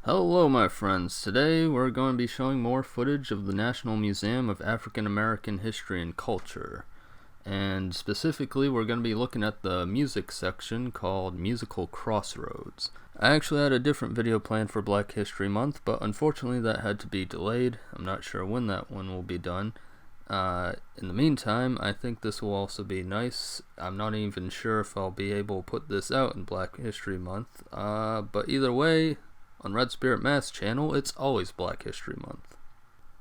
Hello my friends, today we're going to be showing more footage of the National Museum of African American History and Culture. And specifically we're going to be looking at the music section called Musical Crossroads. I actually had a different video planned for Black History Month, but unfortunately that had to be delayed. I'm not sure when that one will be done. In the meantime, I think this will also be nice. I'm not even sure if I'll be able to put this out in Black History Month, but either way, on Red Spirit Mass channel, it's always Black History Month.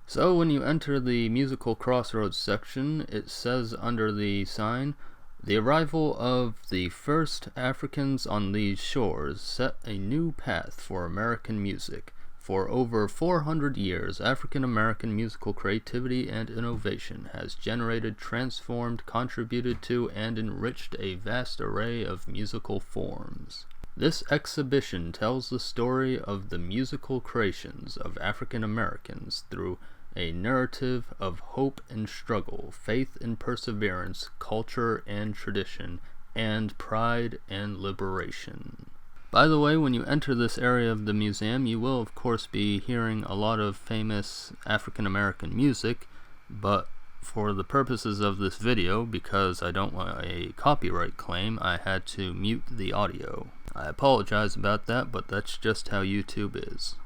So when you enter the Musical Crossroads section, it says under the sign, "The arrival of the first Africans on these shores set a new path for American music. For over 400 years, African American musical creativity and innovation has generated, transformed, contributed to, and enriched a vast array of musical forms. This exhibition tells the story of the musical creations of African Americans through a narrative of hope and struggle, faith and perseverance, culture and tradition, and pride and liberation." By the way, when you enter this area of the museum, you will of course be hearing a lot of famous African American music, but for the purposes of this video, because I don't want a copyright claim, I had to mute the audio. I apologize about that, but that's just how YouTube is.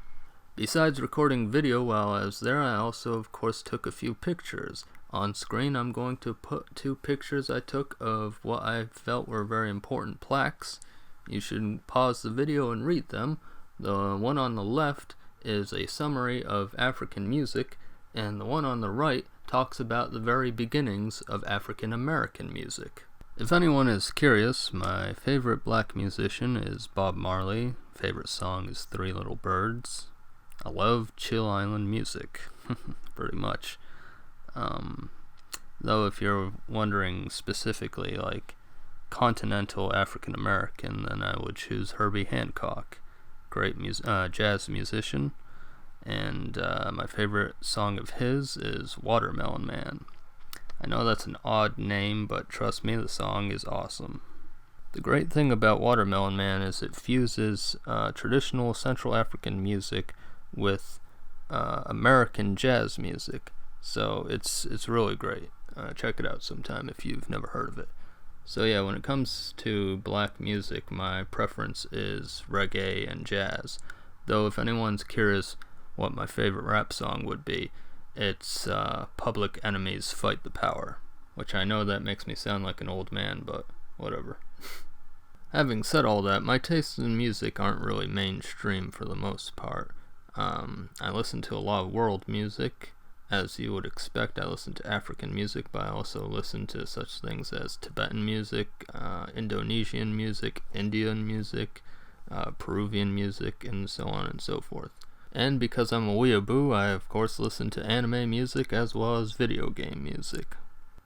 Besides recording video while I was there, I also of course took a few pictures. On screen I'm going to put two pictures I took of what I felt were very important plaques. You should pause the video and read them. The one on the left is a summary of African music, and the one on the right talks about the very beginnings of African American music. If anyone is curious, my favorite black musician is Bob Marley. Favorite song is Three Little Birds. I love chill island music, pretty much. Though if you're wondering specifically like continental African American, then I would choose Herbie Hancock. Great jazz musician. And my favorite song of his is Watermelon Man. I know that's an odd name, but trust me, the song is awesome. The great thing about Watermelon Man is it fuses traditional Central African music with American jazz music. So it's really great. Check it out sometime if you've never heard of it. So yeah, when it comes to black music, my preference is reggae and jazz. Though if anyone's curious what my favorite rap song would be, it's Public Enemy's Fight the Power, which I know that makes me sound like an old man, but whatever. Having said all that, my tastes in music aren't really mainstream for the most part. I listen to a lot of world music. As you would expect, I listen to African music, but I also listen to such things as Tibetan music, Indonesian music, Indian music, Peruvian music, and so on and so forth. And because I'm a weeaboo, I of course listen to anime music as well as video game music.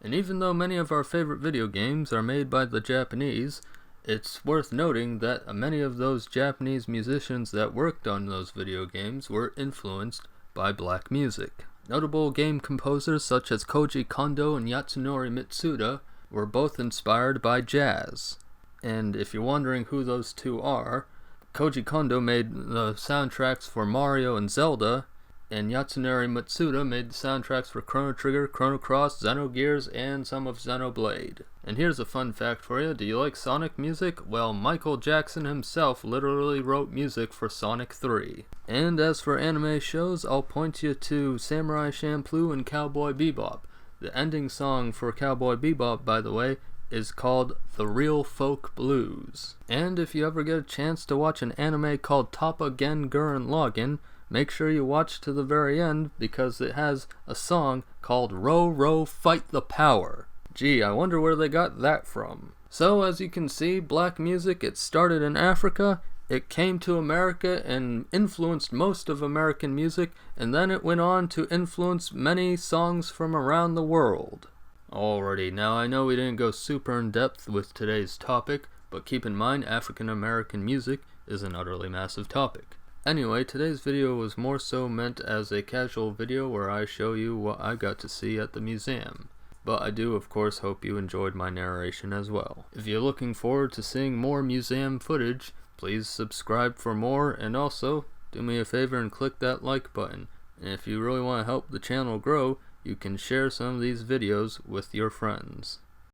And even though many of our favorite video games are made by the Japanese, it's worth noting that many of those Japanese musicians that worked on those video games were influenced by black music. Notable game composers such as Koji Kondo and Yasunori Mitsuda were both inspired by jazz. And if you're wondering who those two are, Koji Kondo made the soundtracks for Mario and Zelda, and Yasunori Mitsuda made the soundtracks for Chrono Trigger, Chrono Cross, Xenogears, and some of Xenoblade. And here's a fun fact for you. Do you like Sonic music? Well, Michael Jackson himself literally wrote music for Sonic 3. And as for anime shows, I'll point you to Samurai Champloo and Cowboy Bebop. The ending song for Cowboy Bebop, by the way, is called The Real Folk Blues. And if you ever get a chance to watch an anime called Toppa Gurren Lagann, make sure you watch to the very end because it has a song called Row Row Fight the Power. Gee, I wonder where they got that from. So as you can see, black music, it started in Africa, it came to America and influenced most of American music, and then it went on to influence many songs from around the world. Alrighty, now I know we didn't go super in depth with today's topic, but keep in mind African American music is an utterly massive topic. Anyway, today's video was more so meant as a casual video where I show you what I got to see at the museum. But I do of course hope you enjoyed my narration as well. If you're looking forward to seeing more museum footage, please subscribe for more, and also do me a favor and click that like button. And if you really want to help the channel grow, you can share some of these videos with your friends.